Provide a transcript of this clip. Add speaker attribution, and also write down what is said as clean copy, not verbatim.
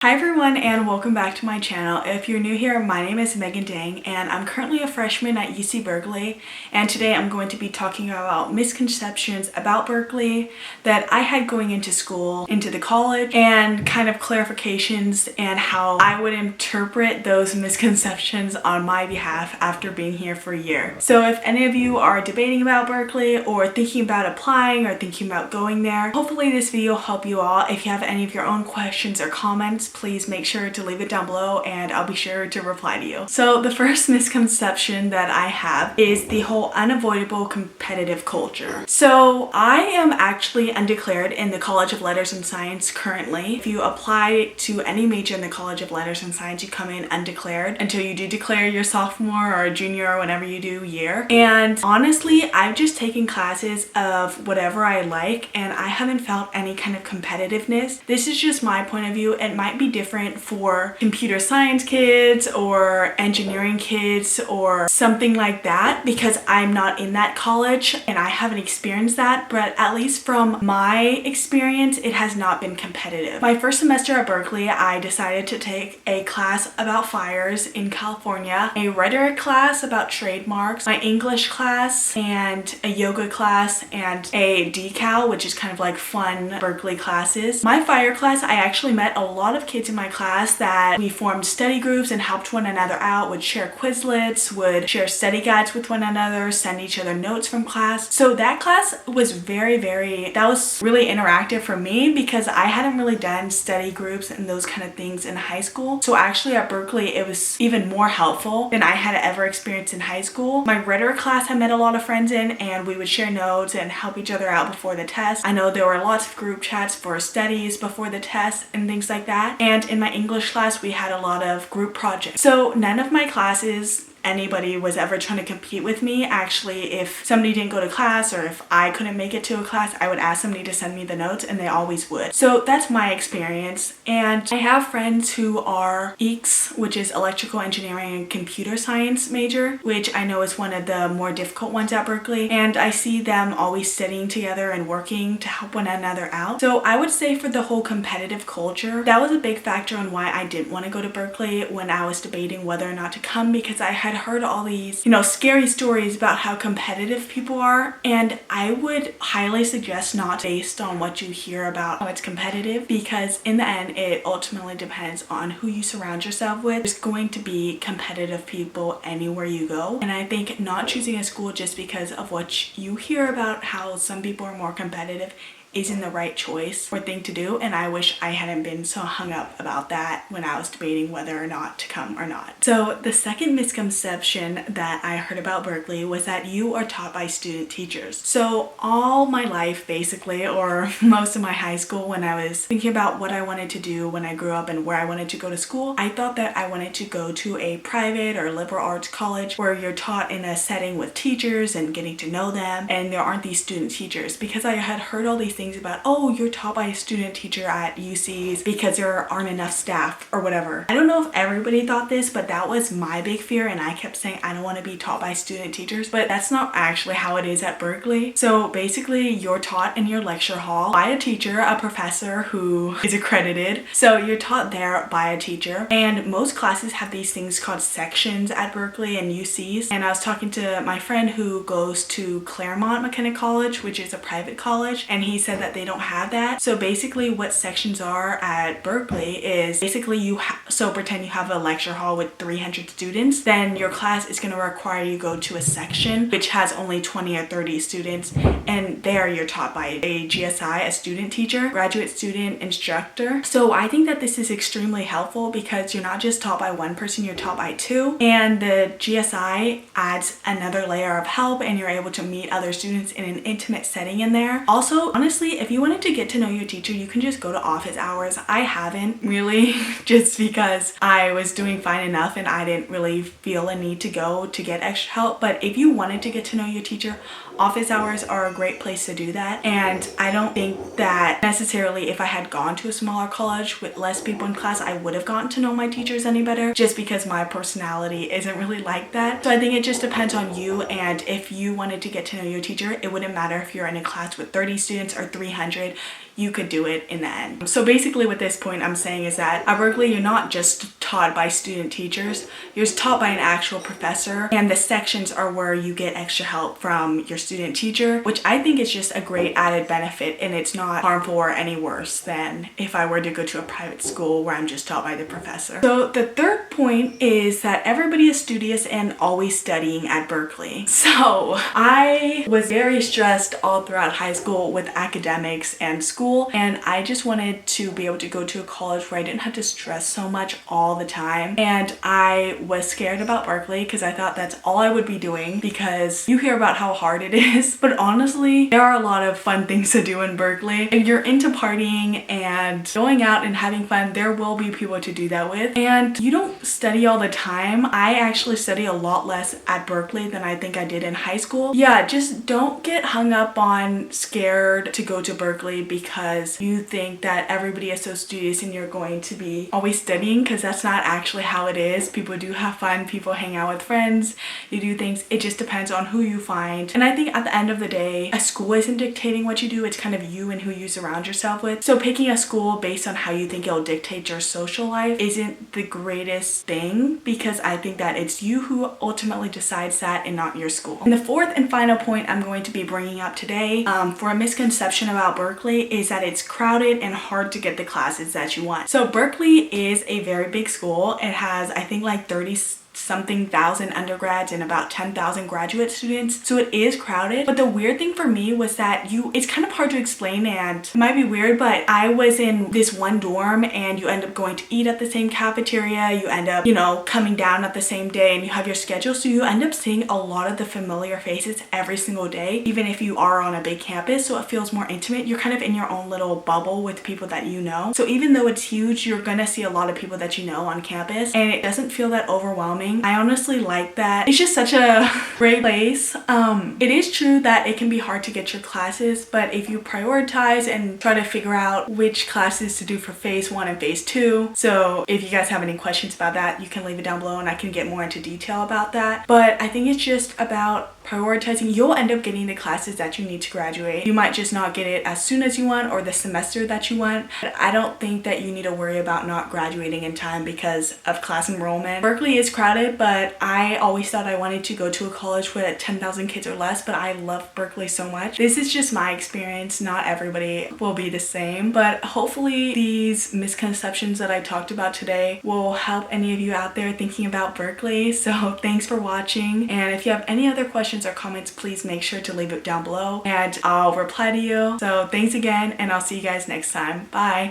Speaker 1: Hi everyone and welcome back to my channel. If you're new here, my name is Megan Dang and I'm currently a freshman at UC Berkeley, and today I'm going to be talking about misconceptions about Berkeley that I had going into school, into the college, and kind of clarifications and how I would interpret those misconceptions on my behalf after being here for a year. So if any of you are debating about Berkeley or thinking about applying or thinking about going there, hopefully this video will help you all. If you have any of your own questions or comments, please make sure to leave it down below and I'll be sure to reply to you. So the first misconception that I have is the whole unavoidable competitive culture. So I am actually undeclared in the College of Letters and Science currently. If you apply to any major in the College of Letters and Science, you come in undeclared until you do declare your sophomore or junior or whenever you do year. And honestly, I've just taken classes of whatever I like and I haven't felt any kind of competitiveness. This is just my point of view. It might be different for computer science kids or engineering kids or something like that because I'm not in that college and I haven't experienced that, but at least from my experience, it has not been competitive. My first semester at Berkeley, I decided to take a class about fires in California, a rhetoric class about trademarks, my English class, and a yoga class, and a decal, which is kind of like fun Berkeley classes. My fire class, I actually met a lot of kids in my class that we formed study groups and helped one another out, would share Quizlets, would share study guides with one another, send each other notes from class. So that class was that was really interactive for me because I hadn't really done study groups and those kind of things in high school. So actually at Berkeley, it was even more helpful than I had ever experienced in high school. My rhetoric class I met a lot of friends in and we would share notes and help each other out before the test. I know there were lots of group chats for studies before the test and things like that. And in my English class, we had a lot of group projects. So none of my classes anybody was ever trying to compete with me. Actually, if somebody didn't go to class or if I couldn't make it to a class, I would ask somebody to send me the notes and they always would. So that's my experience. And I have friends who are EECS, which is electrical engineering and computer science major, which I know is one of the more difficult ones at Berkeley. And I see them always studying together and working to help one another out. So I would say for the whole competitive culture, that was a big factor on why I didn't want to go to Berkeley when I was debating whether or not to come, because I had heard all these, scary stories about how competitive people are, and I would highly suggest not based on what you hear about how it's competitive, because in the end it ultimately depends on who you surround yourself with. There's going to be competitive people anywhere you go, and I think not choosing a school just because of what you hear about how some people are more competitive isn't the right choice or thing to do, and I wish I hadn't been so hung up about that when I was debating whether or not to come or not. So the second misconception that I heard about Berkeley was that you are taught by student teachers. So all my life basically, or most of my high school, when I was thinking about what I wanted to do when I grew up and where I wanted to go to school, I thought that I wanted to go to a private or liberal arts college where you're taught in a setting with teachers and getting to know them and there aren't these student teachers, because I had heard all these things about, oh, you're taught by a student teacher at UCs because there aren't enough staff or whatever. I don't know if everybody thought this, but that was my big fear, and I kept saying I don't want to be taught by student teachers, but that's not actually how it is at Berkeley. So basically you're taught in your lecture hall by a teacher, a professor who is accredited. So you're taught there by a teacher, and most classes have these things called sections at Berkeley and UCs. And I was talking to my friend who goes to Claremont McKenna College, which is a private college, and he said that they don't have that. So basically what sections are at Berkeley is basically so pretend you have a lecture hall with 300 students, then your class is going to require you go to a section which has only 20 or 30 students, and there you're taught by a GSI, a student teacher, graduate student instructor. So I think that this is extremely helpful because you're not just taught by one person, you're taught by two, and the GSI adds another layer of help and you're able to meet other students in an intimate setting in there. Also, honestly, if you wanted to get to know your teacher, you can just go to office hours. I haven't really just because I was doing fine enough and I didn't really feel a need to go to get extra help. But if you wanted to get to know your teacher, office hours are a great place to do that. And I don't think that necessarily if I had gone to a smaller college with less people in class, I would have gotten to know my teachers any better, just because my personality isn't really like that. So I think it just depends on you, and if you wanted to get to know your teacher, it wouldn't matter if you're in a class with 30 students or 300, you could do it in the end. So basically what this point I'm saying is that at Berkeley, you're not just taught by student teachers, you're taught by an actual professor, and the sections are where you get extra help from your student teacher, which I think is just a great added benefit, and it's not harmful or any worse than if I were to go to a private school where I'm just taught by the professor. So the third point is that everybody is studious and always studying at Berkeley. So I was very stressed all throughout high school with academics and school, and I just wanted to be able to go to a college where I didn't have to stress so much all the time. And I was scared about Berkeley because I thought that's all I would be doing, because you hear about how hard it is, but honestly there are a lot of fun things to do in Berkeley. If you're into partying and going out and having fun, there will be people to do that with, and you don't study all the time. I actually study a lot less at Berkeley than I think I did in high school. Yeah, just don't get hung up on scared to go to Berkeley because you think that everybody is so studious and you're going to be always studying, because that's not actually how it is. People do have fun, people hang out with friends, you do things. It just depends on who you find. And I think at the end of the day, a school isn't dictating what you do, it's kind of you and who you surround yourself with. So picking a school based on how you think it'll dictate your social life isn't the greatest thing, because I think that it's you who ultimately decides that and not your school. And the fourth and final point I'm going to be bringing up today for a misconception about Berkeley is that it's crowded and hard to get the classes that you want. So Berkeley is a very big school. It has, I think, like 30 something thousand undergrads and about 10,000 graduate students, so it is crowded. But the weird thing for me was that it's kind of hard to explain, and it might be weird, but I was in this one dorm and you end up going to eat at the same cafeteria, you end up, you know, coming down at the same day, and you have your schedule, so you end up seeing a lot of the familiar faces every single day, even if you are on a big campus, so it feels more intimate. You're kind of in your own little bubble with people that you know. So even though it's huge, you're gonna see a lot of people that you know on campus, and it doesn't feel that overwhelming. I honestly like that. It's just such a great place. It is true that it can be hard to get your classes, but if you prioritize and try to figure out which classes to do for phase 1 and phase 2. So if you guys have any questions about that, you can leave it down below and I can get more into detail about that. But I think it's just about prioritizing. You'll end up getting the classes that you need to graduate. You might just not get it as soon as you want or the semester that you want. But I don't think that you need to worry about not graduating in time because of class enrollment. Berkeley is crowded, but I always thought I wanted to go to a college with 10,000 kids or less, but I love Berkeley so much. This is just my experience. Not everybody will be the same, but hopefully these misconceptions that I talked about today will help any of you out there thinking about Berkeley. So thanks for watching, and if you have any other questions or comments, please make sure to leave it down below and I'll reply to you. So thanks again, and I'll see you guys next time. Bye.